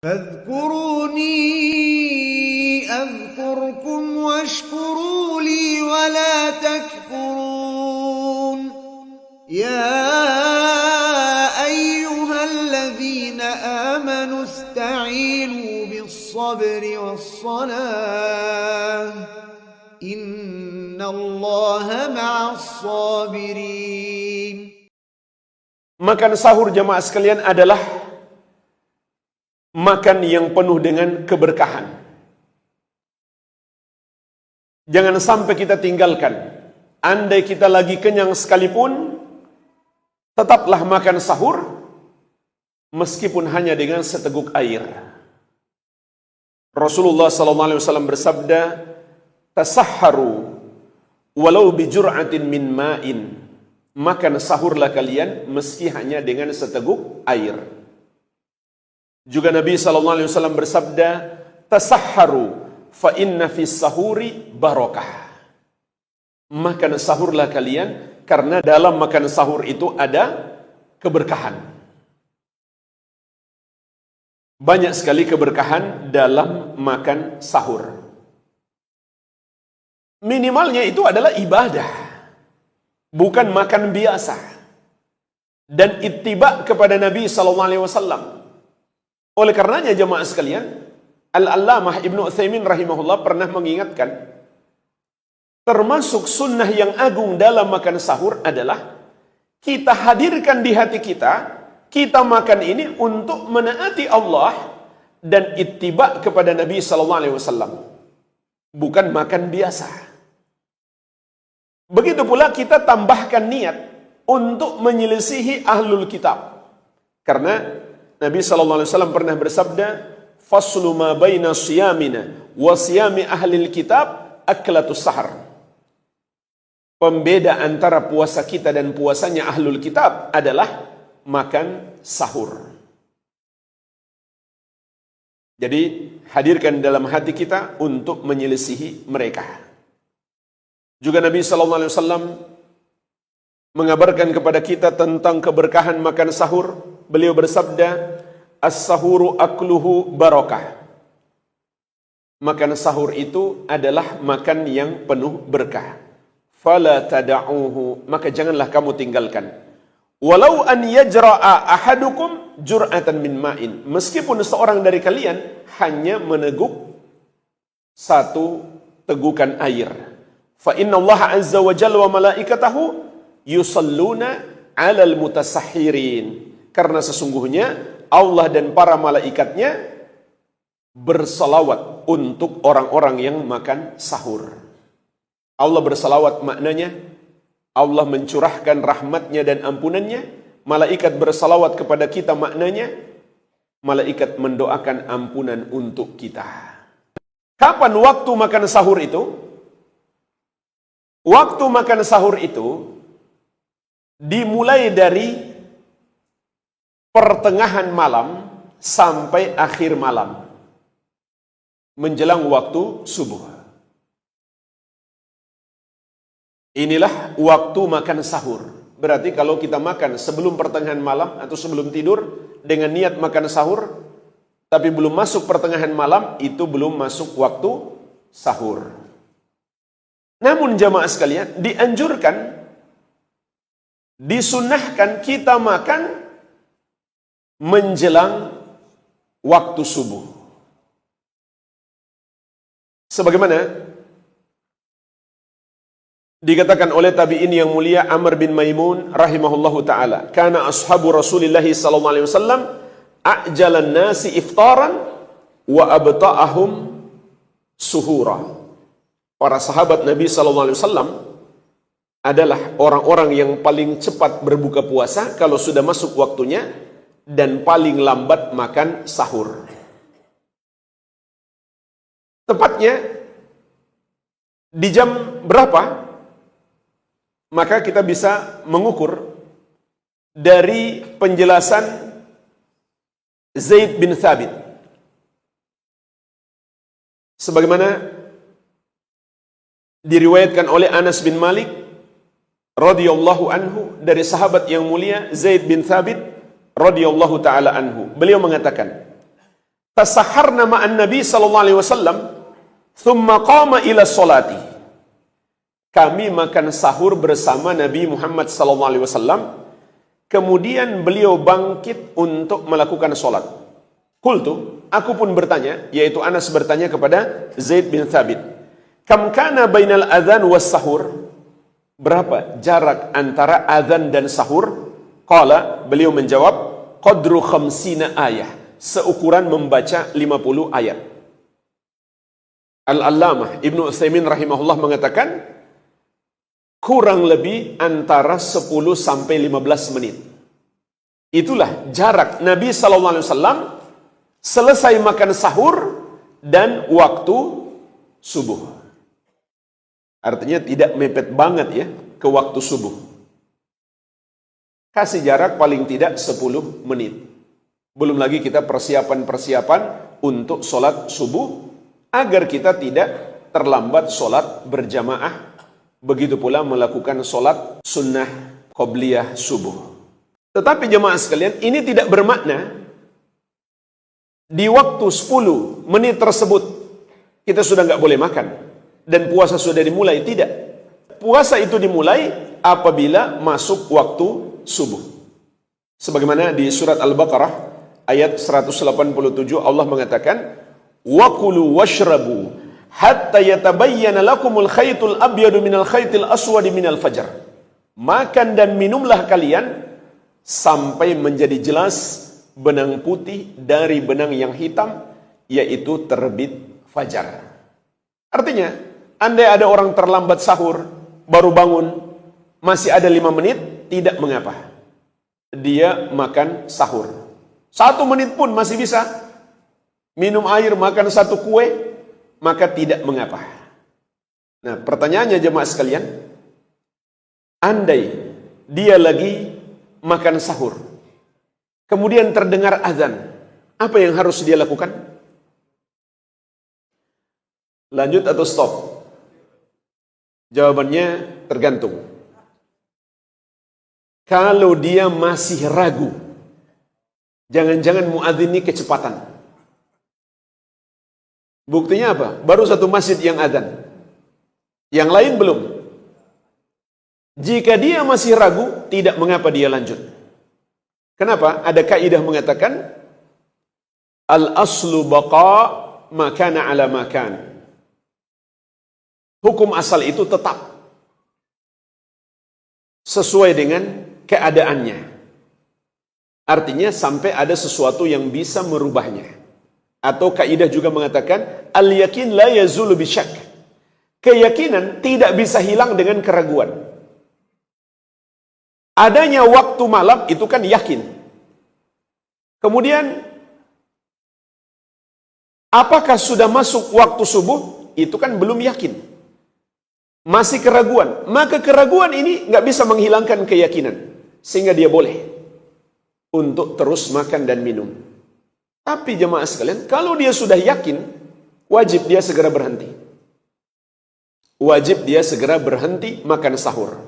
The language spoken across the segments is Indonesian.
فاذكروني أذكركم واشكروا لي ولا تكفرون يا أيها الذين آمنوا استعينوا بالصبر والصلاة إن الله مع الصابرين. Makan sahur jamaah sekalian adalah makan yang penuh dengan keberkahan. Jangan sampai kita tinggalkan. Andai kita lagi kenyang sekalipun, tetaplah makan sahur, meskipun hanya dengan seteguk air. Rasulullah SAW bersabda, "Tasahharu walau bijur'atin min ma'in." Makan sahurlah kalian meski hanya dengan seteguk air. Juga Nabi SAW bersabda, "Tasahharu fa inna fis sahuri barakah." Makan sahurlah kalian karena dalam makan sahur itu ada keberkahan. Banyak sekali keberkahan dalam makan sahur. Minimalnya itu adalah ibadah, bukan makan biasa. Dan ittiba kepada Nabi SAW. Oleh karenanya jemaah sekalian, Al-Allamah Ibnu Utsaimin rahimahullah pernah mengingatkan, termasuk sunnah yang agung dalam makan sahur adalah kita hadirkan di hati kita makan ini untuk menaati Allah dan ittiba kepada Nabi SAW. Bukan makan biasa. Begitu pula kita tambahkan niat untuk menyelisihi ahlul kitab. Karena Nabi SAW pernah bersabda, "Faslu ma baina siyamina wa siyami ahlil kitab aklatus sahar." Pembeda antara puasa kita dan puasanya ahlul kitab adalah makan sahur. Jadi hadirkan dalam hati kita untuk menyelisihi mereka. Juga Nabi SAW mengabarkan kepada kita tentang keberkahan makan sahur. Beliau bersabda, "As-sahuru akluhu barakah." Makan sahur itu adalah makan yang penuh berkah. Fala tada'uhu, maka janganlah kamu tinggalkan. Walau an yajra'a ahadukum jur'atan min ma'in, meskipun seorang dari kalian hanya meneguk satu tegukan air. Fa inna Allah azza wa jalla wa malaikatahu yusalluna 'alal mutasahhirin. Karena sesungguhnya Allah dan para malaikatnya bersalawat untuk orang-orang yang makan sahur. Allah bersalawat maknanya Allah mencurahkan rahmatnya dan ampunannya. Malaikat bersalawat kepada kita maknanya malaikat mendoakan ampunan untuk kita. Kapan waktu makan sahur itu? Waktu makan sahur itu dimulai dari pertengahan malam sampai akhir malam, menjelang waktu subuh. Inilah waktu makan sahur. Berarti kalau kita makan sebelum pertengahan malam atau sebelum tidur dengan niat makan sahur, tapi belum masuk pertengahan malam, itu belum masuk waktu sahur. Namun jamaah sekalian, dianjurkan, disunnahkan kita makan menjelang waktu subuh. Sebagaimana dikatakan oleh tabi'in yang mulia Amr bin Maimun rahimahullahu ta'ala, kana ashabu Rasulillah sallallahu alaihi wasallam a'jalan nasi iftaran wa abta'ahum suhura. Para sahabat Nabi sallallahu alaihi wasallam adalah orang-orang yang paling cepat berbuka puasa kalau sudah masuk waktunya dan paling lambat makan sahur. Tepatnya di jam berapa? Maka kita bisa mengukur dari penjelasan Zaid bin Thabit. Sebagaimana diriwayatkan oleh Anas bin Malik radhiyallahu anhu dari sahabat yang mulia Zaid bin Thabit radhiyallahu taala anhu. Beliau mengatakan, tasaharna ma'an Nabi sallallahu alaihi wasallam, thumma qama ila sholati. Kami makan sahur bersama Nabi Muhammad sallallahu alaihi wasallam, kemudian beliau bangkit untuk melakukan sholat. Qultu, aku pun bertanya, yaitu Anas bertanya kepada Zaid bin Thabit, kam kana bainal adzan was sahur? Berapa jarak antara adzan dan sahur? Qala, beliau menjawab, qadru khamsina ayah, seukuran membaca 50 ayat. Al-Allamah Ibnu Utsaimin rahimahullah mengatakan, kurang lebih antara 10 sampai 15 menit. Itulah jarak Nabi sallallahu alaihi wasallam selesai makan sahur dan waktu subuh. Artinya tidak mepet banget ya ke waktu subuh. Kasih jarak paling tidak 10 menit. Belum lagi kita persiapan-persiapan untuk sholat subuh, agar kita tidak terlambat sholat berjamaah. Begitu pula melakukan sholat sunnah qobliyah subuh. Tetapi jemaah sekalian, ini tidak bermakna di waktu 10 menit tersebut kita sudah nggak boleh makan dan puasa sudah dimulai. Tidak. Puasa itu dimulai apabila masuk waktu subuh. Sebagaimana di surat Al-Baqarah ayat 187 Allah mengatakan, wa kulu washrabu hatta yatabayyana lakumul khaytul abyadu minal khaytil aswadi minal fajar. Makan dan minumlah kalian sampai menjadi jelas benang putih dari benang yang hitam, yaitu terbit fajar. Artinya, andai ada orang terlambat sahur, baru bangun, masih ada 5 menit, tidak mengapa. Dia makan sahur. 1 menit pun masih bisa. Minum air, makan 1 kue, maka tidak mengapa. Nah, pertanyaannya jemaah sekalian, andai dia lagi makan sahur, kemudian terdengar azan, apa yang harus dia lakukan? Lanjut atau stop? Jawabannya tergantung. Kalau dia masih ragu, jangan-jangan muadzin ini kecepatan. Buktinya apa? Baru 1 masjid yang azan, yang lain belum. Jika dia masih ragu, tidak mengapa dia lanjut. Kenapa? Ada kaidah mengatakan, al-aslu baqa makana ala makan. Hukum asal itu tetap sesuai dengan keadaannya. Artinya sampai ada sesuatu yang bisa merubahnya. Atau kaidah juga mengatakan, al-yakin la yazulu bisyak. Keyakinan tidak bisa hilang dengan keraguan. Adanya waktu malam itu kan yakin. Kemudian, apakah sudah masuk waktu subuh? Itu kan belum yakin. Masih keraguan. Maka keraguan ini nggak bisa menghilangkan keyakinan. Sehingga dia boleh untuk terus makan dan minum. Tapi jemaah sekalian, kalau dia sudah yakin, wajib dia segera berhenti. Wajib dia segera berhenti makan sahur.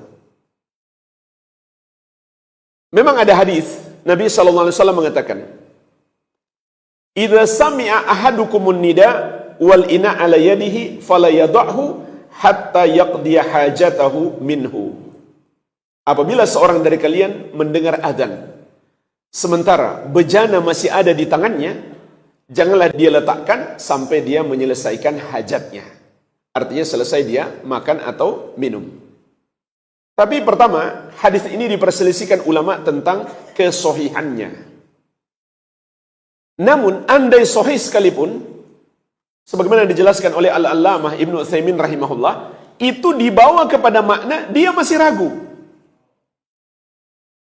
Memang ada hadis Nabi SAW mengatakan, idza sami'a ahadukumun nida wal ina ala yadihi fala yad'hu hatta yaqdiya hajatahu minhu. Apabila seorang dari kalian mendengar azan, sementara bejana masih ada di tangannya, janganlah dia letakkan sampai dia menyelesaikan hajatnya. Artinya selesai dia makan atau minum. Tapi pertama, hadis ini diperselisihkan ulama tentang kesohihannya. Namun, andai sohih sekalipun, sebagaimana dijelaskan oleh Al-Allamah Ibnu Utsaimin rahimahullah, itu dibawa kepada makna dia masih ragu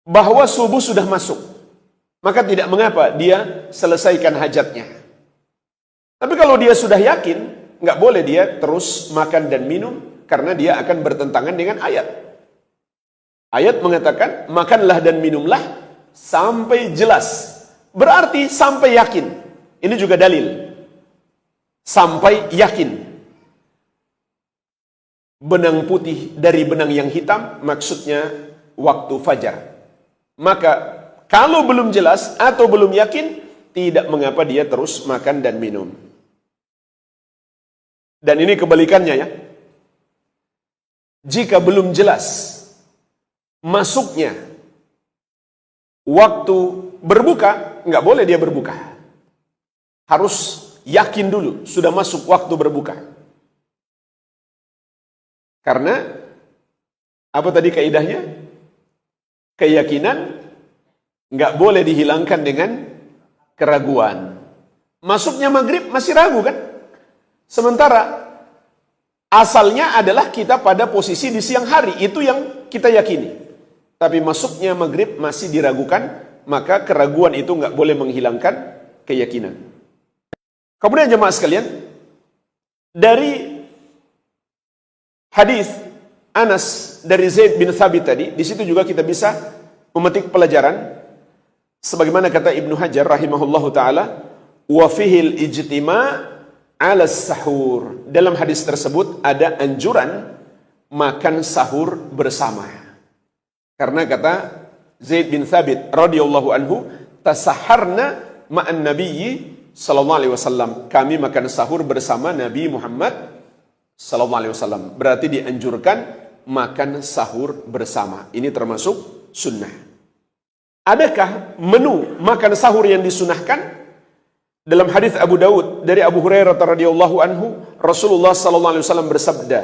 bahwa subuh sudah masuk. Maka tidak mengapa dia selesaikan hajatnya. Tapi kalau dia sudah yakin, nggak boleh dia terus makan dan minum, karena dia akan bertentangan dengan ayat. Ayat mengatakan, makanlah dan minumlah sampai jelas. Berarti sampai yakin. Ini juga dalil. Sampai yakin. Benang putih dari benang yang hitam, maksudnya waktu fajar. Maka kalau belum jelas atau belum yakin, tidak mengapa dia terus makan dan minum. Dan ini kebalikannya ya. Jika belum jelas masuknya waktu berbuka, nggak boleh dia berbuka. Harus yakin dulu sudah masuk waktu berbuka. Karena apa tadi kaidahnya? Keyakinan nggak boleh dihilangkan dengan keraguan. Masuknya maghrib masih ragu kan? Sementara asalnya adalah kita pada posisi di siang hari, itu yang kita yakini. Tapi masuknya maghrib masih diragukan, maka keraguan itu nggak boleh menghilangkan keyakinan. Kemudian jemaah sekalian, dari hadis Anas dari Zaid bin Thabit tadi, di situ juga kita bisa memetik pelajaran. Sebagaimana kata Ibnu Hajar rahimahullahu taala, wa fihil ijtima' ala sahur. Dalam hadis tersebut ada anjuran makan sahur bersama. Karena kata Zaid bin Thabit radhiyallahu anhu, tasaharna ma'an nabiyyi sallallahu alaihi wasallam. Kami makan sahur bersama Nabi Muhammad sallallahu alaihi wasallam. Berarti dianjurkan makan sahur bersama. Ini termasuk sunnah. Adakah menu makan sahur yang disunahkan? Dalam hadis Abu Daud dari Abu Hurairah radhiyallahu anhu, Rasulullah sallallahu alaihi wasallam bersabda,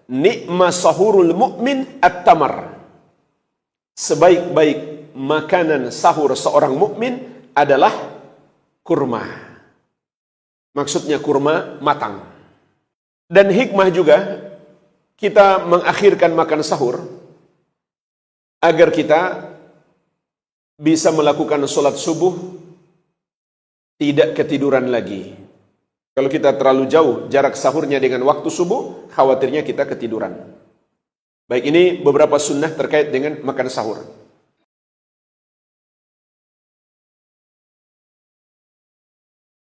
"Ni'ma sahurul mu'min at-tamar." Sebaik-baik makanan sahur seorang mukmin adalah kurma. Maksudnya kurma matang. Dan hikmah juga kita mengakhirkan makan sahur agar kita bisa melakukan sholat subuh tidak ketiduran lagi. Kalau kita terlalu jauh jarak sahurnya dengan waktu subuh, khawatirnya kita ketiduran. Baik, ini beberapa sunnah terkait dengan makan sahur.